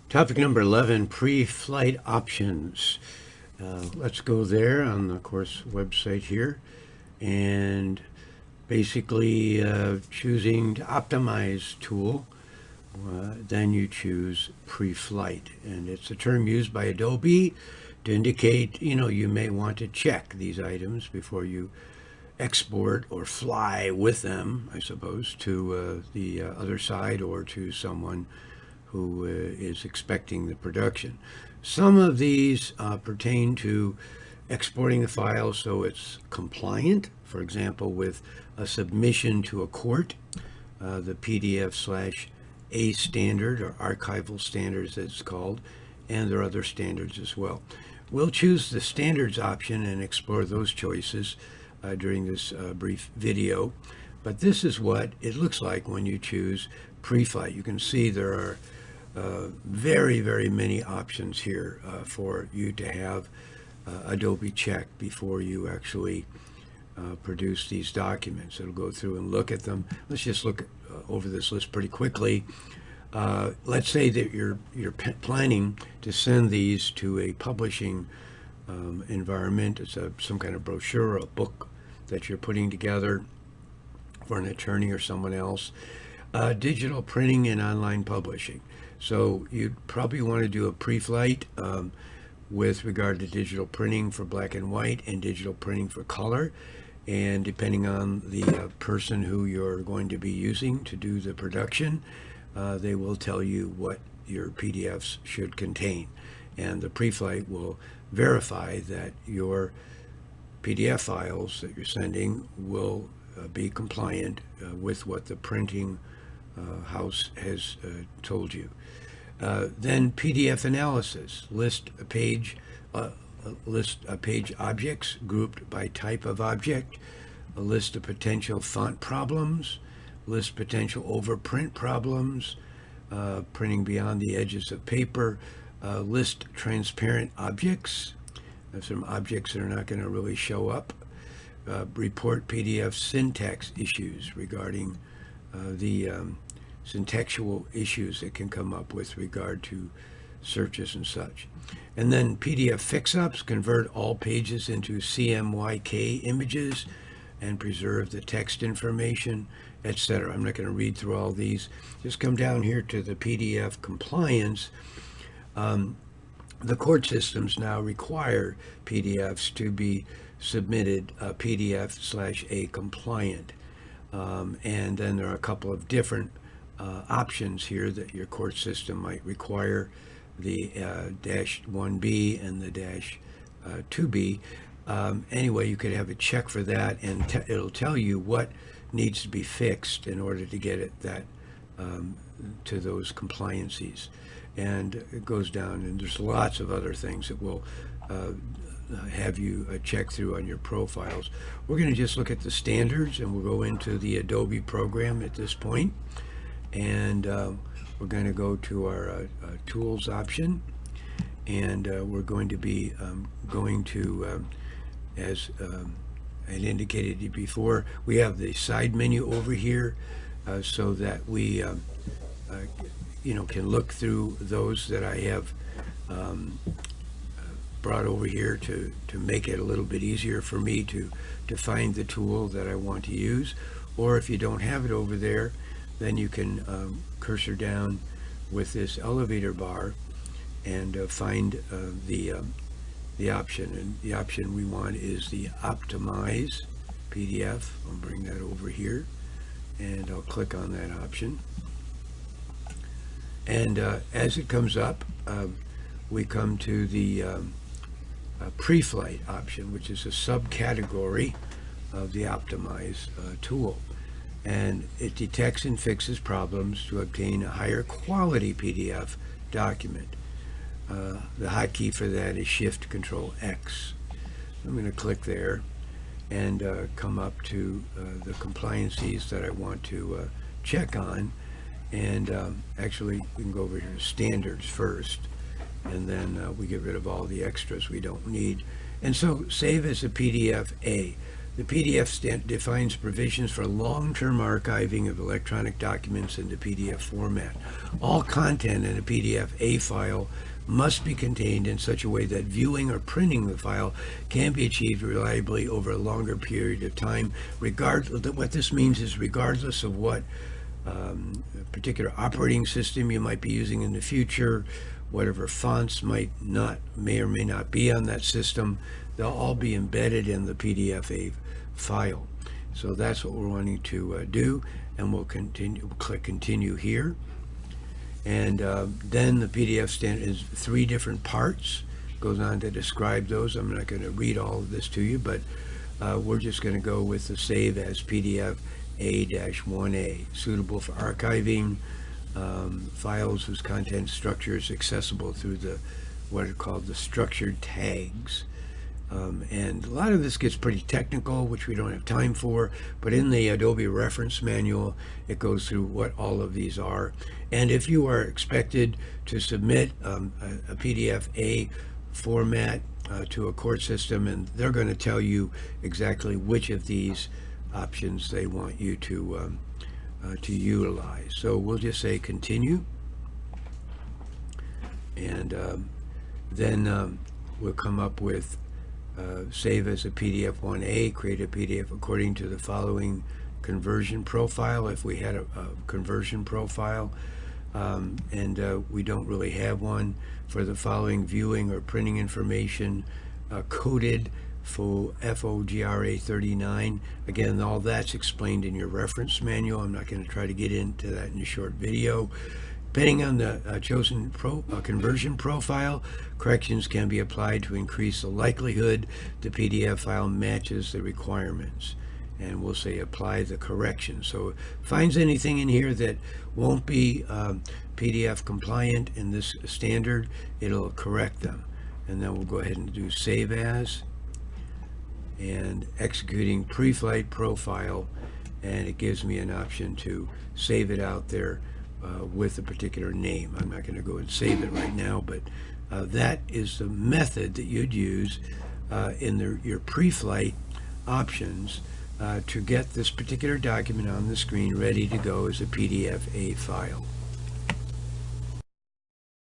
Topic number 11, pre-flight options. Let's go there on the course website here and basically choosing to optimize tool. Then you choose pre-flight, and it's a term used by Adobe to indicate, you may want to check these items before you export or fly with them, I suppose, to the other side or to someone who is expecting the production. Some of these pertain to exporting the file so it's compliant, for example, with a submission to a court, the PDF/A standard or archival standards as it's called, and there are other standards as well. We'll choose the standards option and explore those choices during this brief video, but this is what it looks like when you choose pre-flight. You can see there are very, very many options here for you to have Adobe check before you actually produce these documents. It'll go through and look at them. Let's just look over this list pretty quickly. Let's say that you're planning to send these to a publishing environment. It's some kind of brochure or a book that you're putting together for an attorney or someone else. Digital printing and online publishing. So you'd probably want to do a pre-flight with regard to digital printing for black and white and digital printing for color. And depending on the person who you're going to be using to do the production, they will tell you what your PDFs should contain. And the pre-flight will verify that your PDF files that you're sending will be compliant with what the printing house has told you. Then PDF analysis, list page objects grouped by type of object, a list of potential font problems, list potential overprint problems, printing beyond the edges of paper, list transparent objects, some objects that are not going to really show up, report PDF syntax issues regarding the syntextual issues that can come up with regard to searches and such. And then PDF fix-ups, convert all pages into CMYK images and preserve the text information, etc. I'm not going to read through all these. Just come down here to the PDF compliance. The court systems now require PDFs to be submitted PDF/A compliant. And then there are a couple of different options here that your court system might require, the -1B and the -2B. Anyway, you could have a check for that, and it'll tell you what needs to be fixed in order to get it to those compliances. And it goes down, and there's lots of other things that will have you check through on your profiles. We're going to just look at the standards, and we'll go into the Adobe program at this point. And we're going to go to our tools option, and we're going to be going to, as I had indicated before, we have the side menu over here so that we can look through those that I have brought over here to make it a little bit easier for me to find the tool that I want to use. Or if you don't have it over there, then you can cursor down with this elevator bar and find the option. And the option we want is the Optimize PDF. I'll bring that over here, and I'll click on that option. And as it comes up, we come to the Preflight option, which is a subcategory of the Optimize tool. And it detects and fixes problems to obtain a higher quality PDF document. The hotkey for that is Shift-Control-X. I'm going to click there and come up to the compliances that I want to check on. And actually, we can go over here to standards first, and then we get rid of all the extras we don't need. And so save as a PDF-A. The PDF defines provisions for long-term archiving of electronic documents into PDF format. All content in a PDF-A file must be contained in such a way that viewing or printing the file can be achieved reliably over a longer period of time. What this means is regardless of what particular operating system you might be using in the future, whatever fonts may or may not be on that system, they'll all be embedded in the PDF-A file. So that's what we're wanting to do, and we'll continue. We'll click continue here, and then the PDF standard is 3 different parts. Goes on to describe those. I'm not going to read all of this to you, but we're just going to go with the save as PDF A-1A, suitable for archiving files whose content structure is accessible through what are called the structured tags. And a lot of this gets pretty technical, which we don't have time for, but in the Adobe reference manual, it goes through what all of these are. And if you are expected to submit a PDF-A format to a court system, and they're going to tell you exactly which of these options they want you to utilize. So we'll just say continue, and then we'll come up with save as a PDF-1A, create a PDF according to the following conversion profile, if we had a conversion profile, and we don't really have one, for the following viewing or printing information coded for FOGRA 39. Again, all that's explained in your reference manual. I'm not going to try to get into that in a short video. Depending on the chosen conversion profile, corrections can be applied to increase the likelihood the PDF file matches the requirements. And we'll say apply the correction. So if it finds anything in here that won't be PDF compliant in this standard, it'll correct them. And then we'll go ahead and do save as, and executing pre-flight profile, and it gives me an option to save it out there with a particular name. I'm not going to go and save it right now, but that is the method that you'd use in your pre-flight options to get this particular document on the screen ready to go as a PDF-A file.